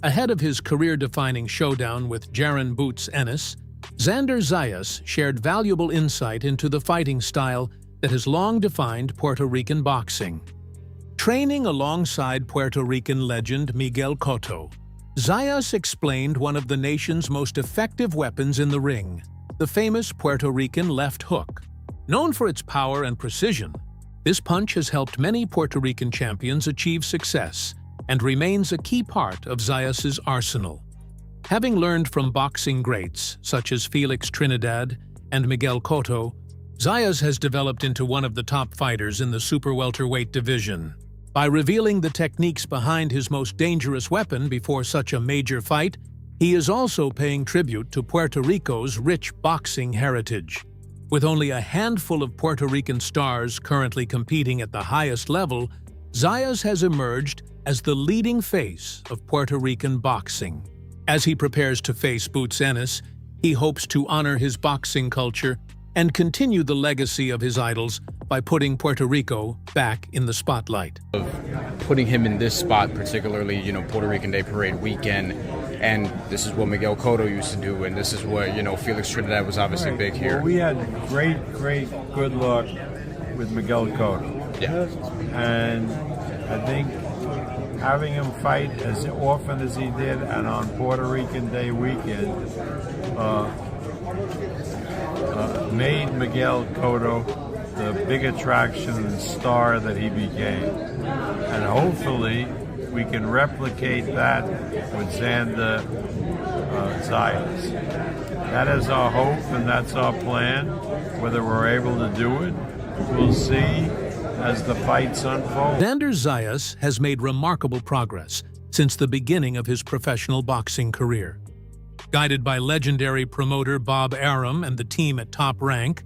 Ahead of his career-defining showdown with Jaron "Boots" Ennis, Xander Zayas shared valuable insight into the fighting style that has long defined Puerto Rican boxing. Training alongside Puerto Rican legend Miguel Cotto, Zayas explained one of the nation's most effective weapons in the ring, the famous Puerto Rican left hook. Known for its power and precision, this punch has helped many Puerto Rican champions achieve success and remains a key part of Zayas's arsenal. Having learned from boxing greats such as Felix Trinidad and Miguel Cotto, Zayas has developed into one of the top fighters in the super welterweight division. By revealing the techniques behind his most dangerous weapon before such a major fight, he is also paying tribute to Puerto Rico's rich boxing heritage. With only a handful of Puerto Rican stars currently competing at the highest level, Zayas has emerged as the leading face of Puerto Rican boxing. As he prepares to face Boots Ennis, he hopes to honor his boxing culture and continue the legacy of his idols by putting Puerto Rico back in the spotlight. Putting him in this spot, particularly, Puerto Rican Day Parade weekend, and this is what Miguel Cotto used to do, and this is what, Felix Trinidad was obviously big here. Well, we had great good luck with Miguel Cotto. Yeah. And I think having him fight as often as he did and on Puerto Rican Day weekend made Miguel Cotto the big attraction and star that he became. And hopefully we can replicate that with Xander Zayas. That is our hope and that's our plan. Whether we're able to do it, we'll see as the fights unfold. Xander Zayas has made remarkable progress since the beginning of his professional boxing career. Guided by legendary promoter Bob Arum and the team at Top Rank,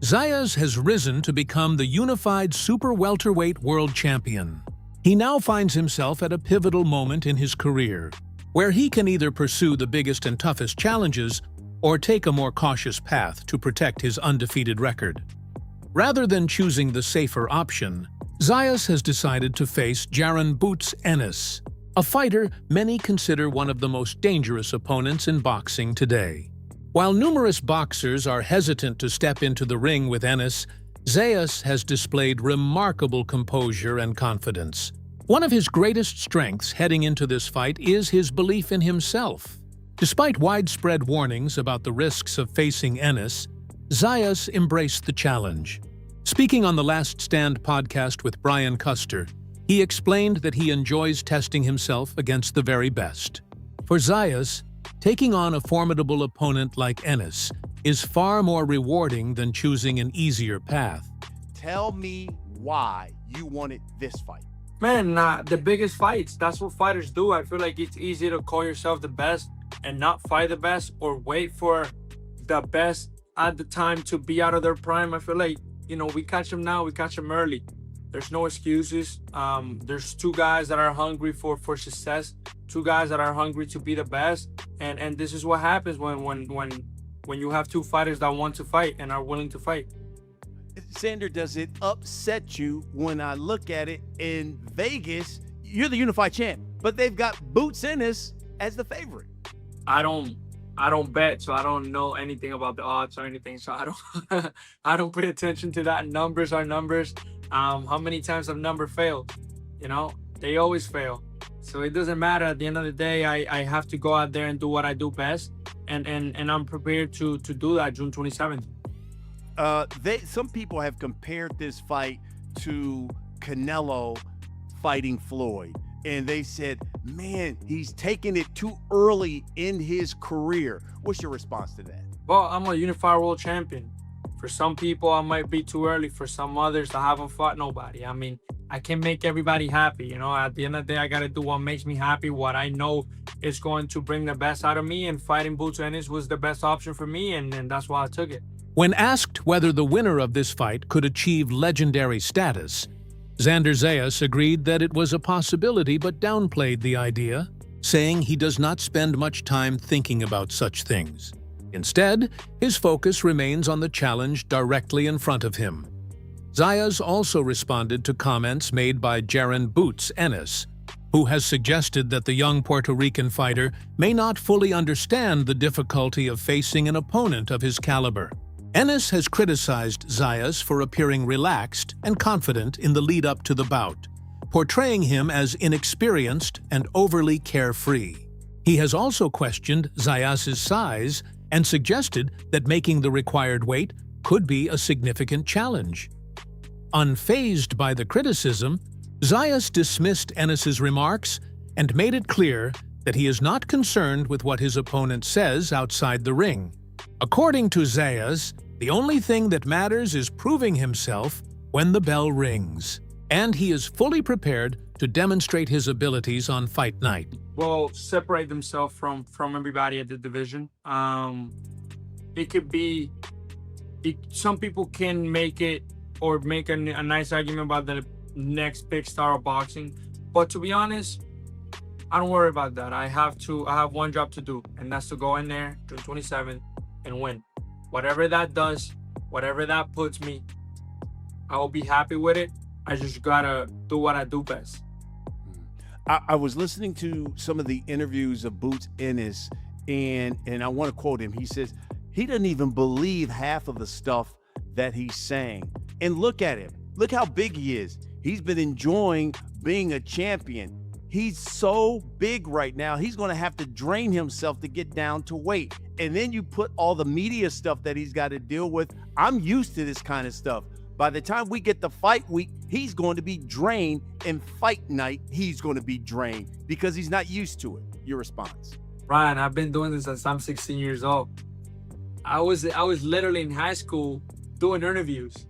Zayas has risen to become the unified super welterweight world champion. He now finds himself at a pivotal moment in his career, where he can either pursue the biggest and toughest challenges or take a more cautious path to protect his undefeated record. Rather than choosing the safer option, Zayas has decided to face Jaron "Boots" Ennis, a fighter many consider one of the most dangerous opponents in boxing today. While numerous boxers are hesitant to step into the ring with Ennis, Zayas has displayed remarkable composure and confidence. One of his greatest strengths heading into this fight is his belief in himself. Despite widespread warnings about the risks of facing Ennis, Zayas embraced the challenge. Speaking on the Last Stand podcast with Brian Custer, he explained that he enjoys testing himself against the very best. For Zayas, taking on a formidable opponent like Ennis is far more rewarding than choosing an easier path. Tell me why you wanted this fight. Man, the biggest fights, that's what fighters do. I feel like it's easy to call yourself the best and not fight the best or wait for the best at the time to be out of their prime. I feel like, we catch them now, we catch them early. There's no excuses. There's two guys that are hungry for success, two guys that are hungry to be the best. And this is what happens when you have two fighters that want to fight and are willing to fight. Xander, does it upset you when I look at it in Vegas? You're the unified champ, but they've got Boots Ennis as the favorite. I don't bet, so I don't know anything about the odds or anything. So I don't pay attention to that. Numbers are numbers. How many times have number failed? They always fail. So it doesn't matter. At the end of the day, I have to go out there and do what I do best, and I'm prepared to do that June 27th. Some people have compared this fight to Canelo fighting Floyd, and they said, man, he's taking it too early in his career. What's your response to that? Well, I'm a unified world champion. For some people, I might be too early. For some others, I haven't fought nobody. I mean, I can make everybody happy. At the end of the day, I got to do what makes me happy, what I know is going to bring the best out of me, and fighting Boots Ennis was the best option for me, and that's why I took it. When asked whether the winner of this fight could achieve legendary status, Xander Zayas agreed that it was a possibility but downplayed the idea, saying he does not spend much time thinking about such things. Instead, his focus remains on the challenge directly in front of him. Zayas also responded to comments made by Jaron "Boots" Ennis, who has suggested that the young Puerto Rican fighter may not fully understand the difficulty of facing an opponent of his caliber. Ennis has criticized Zayas for appearing relaxed and confident in the lead-up to the bout, portraying him as inexperienced and overly carefree. He has also questioned Zayas' size and suggested that making the required weight could be a significant challenge. Unfazed by the criticism, Zayas dismissed Ennis's remarks and made it clear that he is not concerned with what his opponent says outside the ring. According to Zayas, the only thing that matters is proving himself when the bell rings, and he is fully prepared to demonstrate his abilities on fight night. Well, separate themselves from everybody at the division. It could be, some people can make it or make a nice argument about the next big star of boxing, but to be honest, I don't worry about that. I have one job to do, and that's to go in there June 27th and win. Whatever that does, whatever that puts me, I will be happy with it. I just gotta do what I do best. I was listening to some of the interviews of Boots Ennis, and I want to quote him. He says he doesn't even believe half of the stuff that he's saying. And look at him. Look how big he is. He's been enjoying being a champion. He's so big right now, he's going to have to drain himself to get down to weight. And then you put all the media stuff that he's got to deal with. I'm used to this kind of stuff. By the time we get to fight week, he's going to be drained, and fight night, he's going to be drained because he's not used to it. Your response? Ryan, I've been doing this since I'm 16 years old. I was literally in high school doing interviews.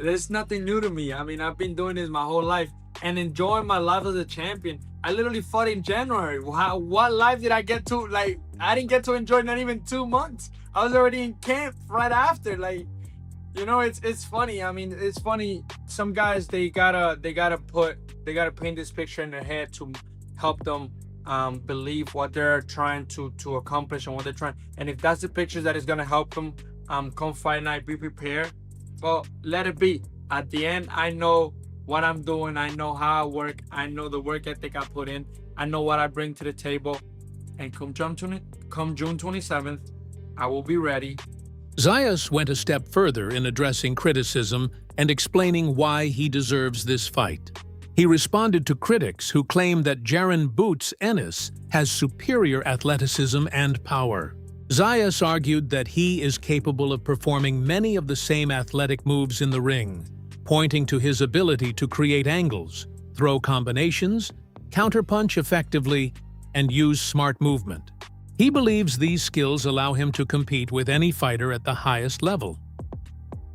There's nothing new to me. I mean, I've been doing this my whole life and enjoying my life as a champion. I literally fought in January. What life did I get to? Like, I didn't get to enjoy not even 2 months. I was already in camp right after. Like, you know, it's funny. I mean, it's funny. Some guys, they gotta paint this picture in their head to help them believe what they're trying to accomplish and what they're trying. And if that's the picture that is gonna help them come fight night, be prepared. Well, let it be. At the end, I know what I'm doing. I know how I work. I know the work ethic I put in. I know what I bring to the table. And come June 27th, I will be ready. Zayas went a step further in addressing criticism and explaining why he deserves this fight. He responded to critics who claim that Jaron "Boots" Ennis has superior athleticism and power. Zayas argued that he is capable of performing many of the same athletic moves in the ring, pointing to his ability to create angles, throw combinations, counterpunch effectively, and use smart movement. He believes these skills allow him to compete with any fighter at the highest level.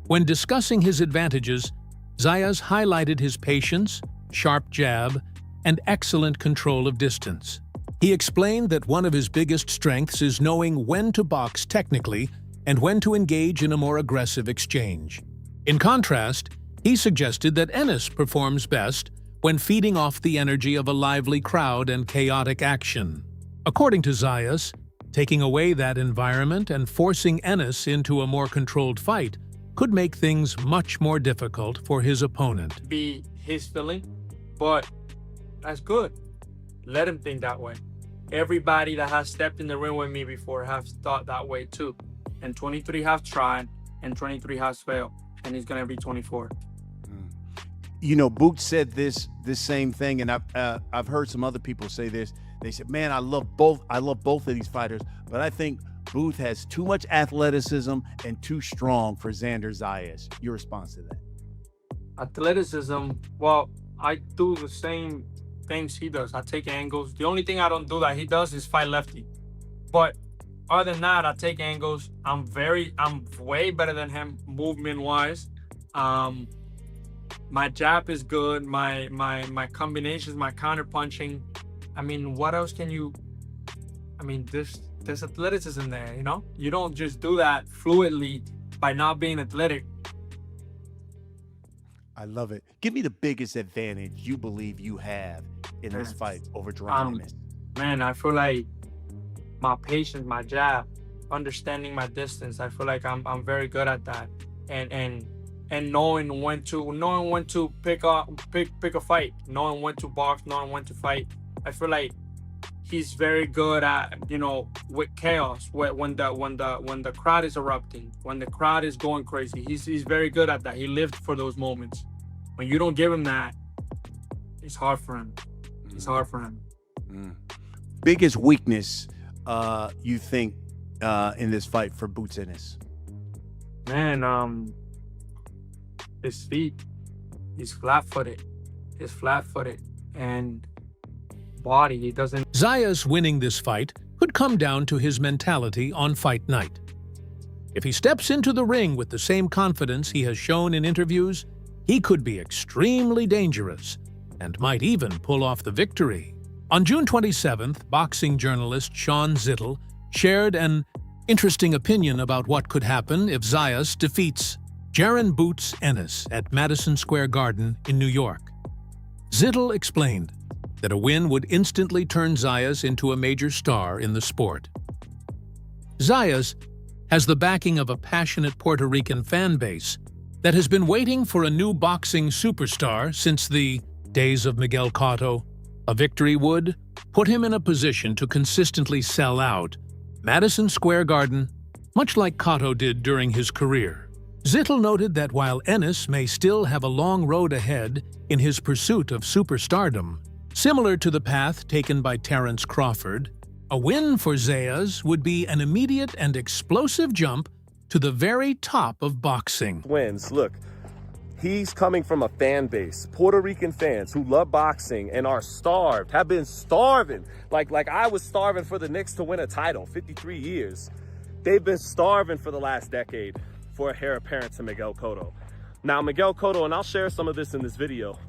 When discussing his advantages, Zayas highlighted his patience, sharp jab, and excellent control of distance. He explained that one of his biggest strengths is knowing when to box technically and when to engage in a more aggressive exchange. In contrast, he suggested that Ennis performs best when feeding off the energy of a lively crowd and chaotic action. According to Zayas, taking away that environment and forcing Ennis into a more controlled fight could make things much more difficult for his opponent. Be his feeling, but that's good. Let him think that way. Everybody that has stepped in the ring with me before has thought that way too. And 23 have tried, and 23 has failed, and he's gonna be 24. You know, Boots said this same thing, and I've heard some other people say this. They said, "Man, I love both of these fighters, but I think Booth has too much athleticism and too strong for Xander Zayas." Your response to that? Athleticism, well, I do the same things he does. I take angles. The only thing I don't do that he does is fight lefty. But other than that, I take angles. I'm way better than him movement-wise. My jab is good. My combinations, my counter punching. I mean, what else can you? I mean, there's athleticism there. You know, you don't just do that fluidly by not being athletic. I love it. Give me the biggest advantage you believe you have in this fight over Jiren Enis. Man, I feel like my patience, my jab, understanding my distance. I feel like I'm very good at that, and knowing when to pick a fight, knowing when to box, knowing when to fight. I feel like he's very good at, you know, with chaos, when the crowd is erupting, when the crowd is going crazy. He's very good at that. He lived for those moments. When you don't give him that, it's hard for him. It's hard for him. Biggest weakness you think in this fight for Boots Ennis? Man, his feet. He's flat-footed. He's flat-footed. And body, he doesn't... Zayas winning this fight could come down to his mentality on fight night. If he steps into the ring with the same confidence he has shown in interviews, he could be extremely dangerous and might even pull off the victory. On June 27th, boxing journalist Sean Zittel shared an interesting opinion about what could happen if Zayas defeats Jiren Boots Ennis at Madison Square Garden in New York. Zittel explained that a win would instantly turn Zayas into a major star in the sport. Zayas has the backing of a passionate Puerto Rican fan base that has been waiting for a new boxing superstar since the days of Miguel Cotto. A victory would put him in a position to consistently sell out Madison Square Garden, much like Cotto did during his career. Zittel noted that while Ennis may still have a long road ahead in his pursuit of superstardom, similar to the path taken by Terence Crawford, a win for Zayas would be an immediate and explosive jump to the very top of boxing. Wins. Look, he's coming from a fan base, Puerto Rican fans who love boxing and are starved, have been starving. Like I was starving for the Knicks to win a title, 53 years. They've been starving for the last decade for a heir apparent to Miguel Cotto. Now, Miguel Cotto, and I'll share some of this in this video,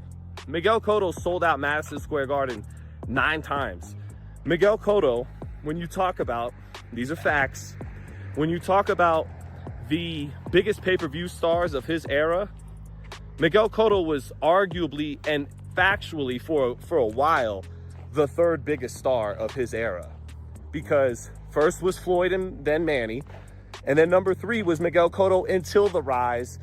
Miguel Cotto sold out Madison Square Garden 9 times. Miguel Cotto, when you talk about, these are facts, when you talk about the biggest pay-per-view stars of his era, Miguel Cotto was arguably and factually for a while the 3rd biggest star of his era, because first was Floyd and then Manny, and then number 3 was Miguel Cotto until the rise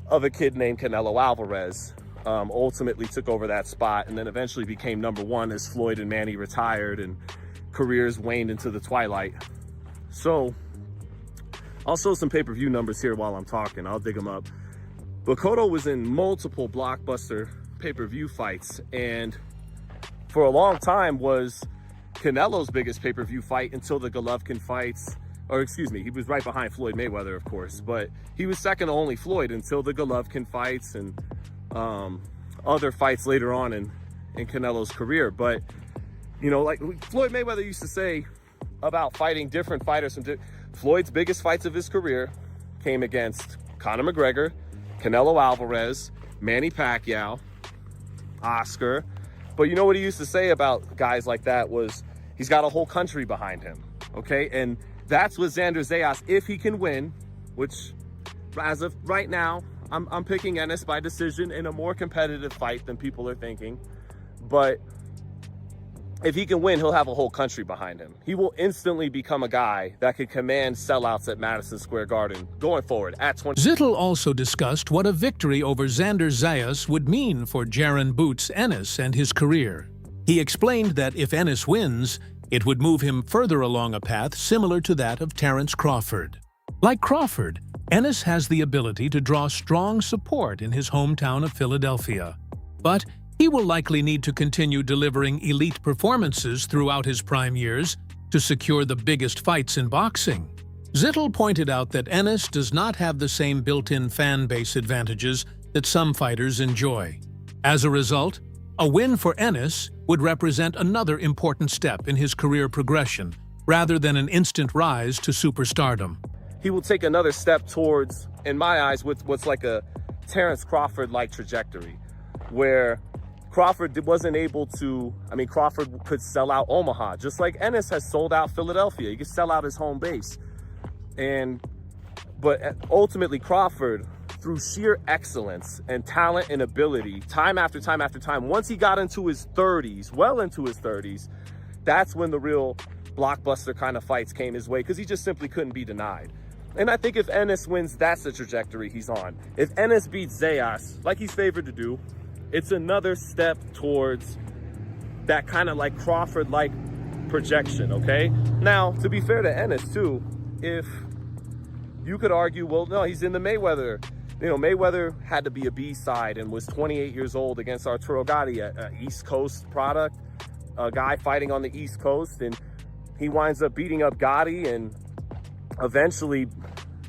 of a kid named Canelo Alvarez. Ultimately took over that spot and then eventually became number 1 as Floyd and Manny retired and careers waned into the twilight. So I'll show some pay-per-view numbers here while I'm talking. I'll dig them up. But Cotto was in multiple blockbuster pay-per-view fights, and for a long time was Canelo's biggest pay-per-view fight until the Golovkin fights. Or excuse me, he was right behind Floyd Mayweather, of course, but he was second to only Floyd until the Golovkin fights and other fights later on in Canelo's career. But, you know, like Floyd Mayweather used to say about fighting different fighters, Floyd's biggest fights of his career came against Conor McGregor, Canelo Alvarez, Manny Pacquiao, Oscar. But you know what he used to say about guys like that was he's got a whole country behind him, okay? And that's what Xander Zayas, if he can win, which as of right now, I'm picking Ennis by decision in a more competitive fight than people are thinking. But if he can win, he'll have a whole country behind him. He will instantly become a guy that could command sellouts at Madison Square Garden going forward at 20. Zittel also discussed what a victory over Xander Zayas would mean for Jiren Boots Ennis and his career. He explained that if Ennis wins, it would move him further along a path similar to that of Terence Crawford. Like Crawford, Ennis has the ability to draw strong support in his hometown of Philadelphia. But he will likely need to continue delivering elite performances throughout his prime years to secure the biggest fights in boxing. Zittel pointed out that Ennis does not have the same built-in fan base advantages that some fighters enjoy. As a result, a win for Ennis would represent another important step in his career progression, rather than an instant rise to superstardom. He will take another step towards, in my eyes, what's like a Terence Crawford-like trajectory, where Crawford wasn't able to, Crawford could sell out Omaha, just like Ennis has sold out Philadelphia. He could sell out his home base. But ultimately Crawford, through sheer excellence and talent and ability, time after time after time, once he got into his 30s, well into his 30s, that's when the real blockbuster kind of fights came his way, because he just simply couldn't be denied. And I think if Ennis wins, that's the trajectory he's on. If Ennis beats Zayas, like he's favored to do, it's another step towards that kind of like Crawford-like projection, okay? Now, to be fair to Ennis too, if you could argue, well, no, he's in the Mayweather. You know, Mayweather had to be a B-side and was 28 years old against Arturo Gatti, an East Coast product, a guy fighting on the East Coast, and he winds up beating up Gotti and eventually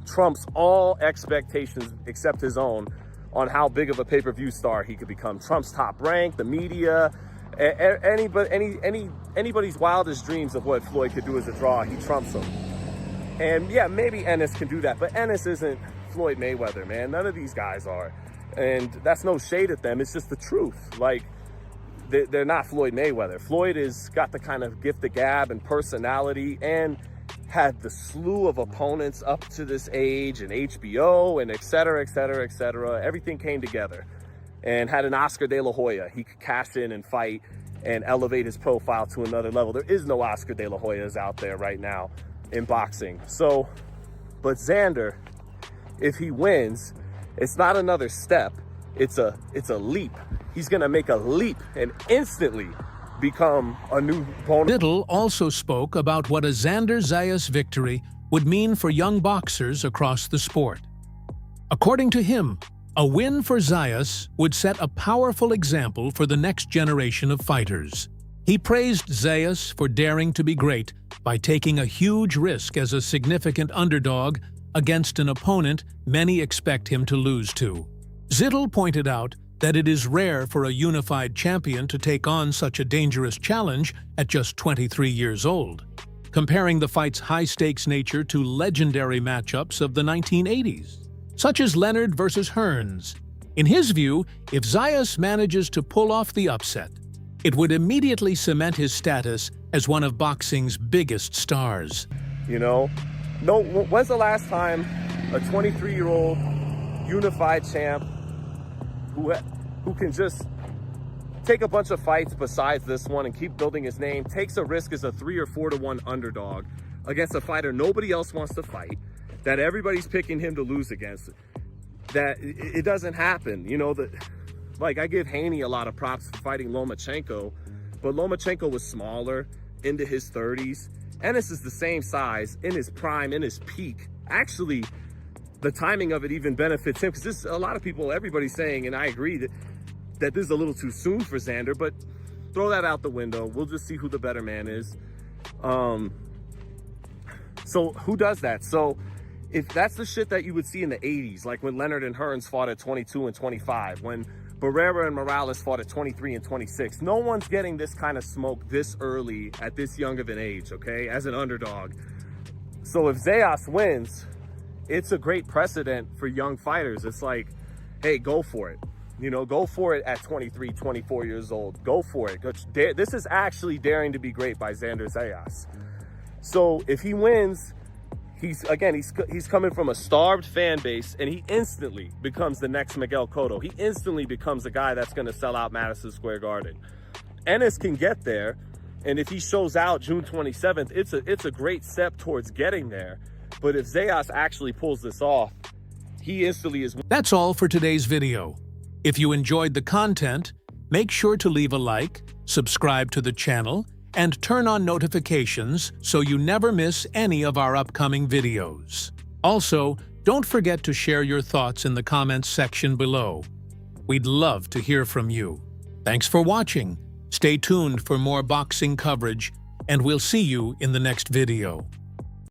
trumps all expectations except his own on how big of a pay-per-view star he could become. Trumps Top Rank, the media, anybody's wildest dreams of what Floyd could do as a draw, he trumps them. And yeah, maybe Ennis can do that, but Ennis isn't Floyd Mayweather, man. None of these guys are. And that's no shade at them, it's just the truth. Like, they're not Floyd Mayweather. Floyd has got the kind of gift of gab and personality and had the slew of opponents up to this age and HBO and et cetera, et cetera, et cetera. Everything came together and had an Oscar de la Hoya. He could cash in and fight and elevate his profile to another level. There is no Oscar de la Hoyas out there right now in boxing. So, but Xander, if he wins, it's not another step. It's a leap. He's gonna make a leap and instantly become a new opponent. Little also spoke about what a Xander Zayas victory would mean for young boxers across the sport. According to him, a win for Zayas would set a powerful example for the next generation of fighters. He praised Zayas for daring to be great by taking a huge risk as a significant underdog against an opponent many expect him to lose to. Zittel pointed out that it is rare for a unified champion to take on such a dangerous challenge at just 23 years old, comparing the fight's high-stakes nature to legendary matchups of the 1980s, such as Leonard versus Hearns. In his view, if Zayas manages to pull off the upset, it would immediately cement his status as one of boxing's biggest stars. You know, no, when's the last time a 23-year-old unified champ who can just take a bunch of fights besides this one and keep building his name, takes a risk as a 3 or 4 to 1 underdog against a fighter nobody else wants to fight, that everybody's picking him to lose against, that it doesn't happen. You know, like, I give Haney a lot of props for fighting Lomachenko, but Lomachenko was smaller, into his 30s. Ennis is the same size, in his prime, in his peak. Actually, the timing of it even benefits him, because this, a lot of people, everybody's saying, and I agree, that this is a little too soon for Xander, but throw that out the window. We'll just see who the better man is. So who does that? So if that's the shit that you would see in the 80s, like when Leonard and Hearns fought at 22 and 25, when Barrera and Morales fought at 23 and 26, no one's getting this kind of smoke this early at this young of an age, okay, as an underdog. So if Zayas wins, it's a great precedent for young fighters. It's like, hey, go for it. You know, go for it at 23, 24 years old. Go for it. This is actually daring to be great by Xander Zayas. So if he wins, he's coming from a starved fan base, and he instantly becomes the next Miguel Cotto. He instantly becomes a guy that's going to sell out Madison Square Garden. Ennis can get there, and if he shows out June 27th, it's a great step towards getting there. But if Zayas actually pulls this off, he instantly is. That's all for today's video. If you enjoyed the content, make sure to leave a like, subscribe to the channel, and turn on notifications so you never miss any of our upcoming videos. Also, don't forget to share your thoughts in the comments section below. We'd love to hear from you. Thanks for watching. Stay tuned for more boxing coverage, and we'll see you in the next video.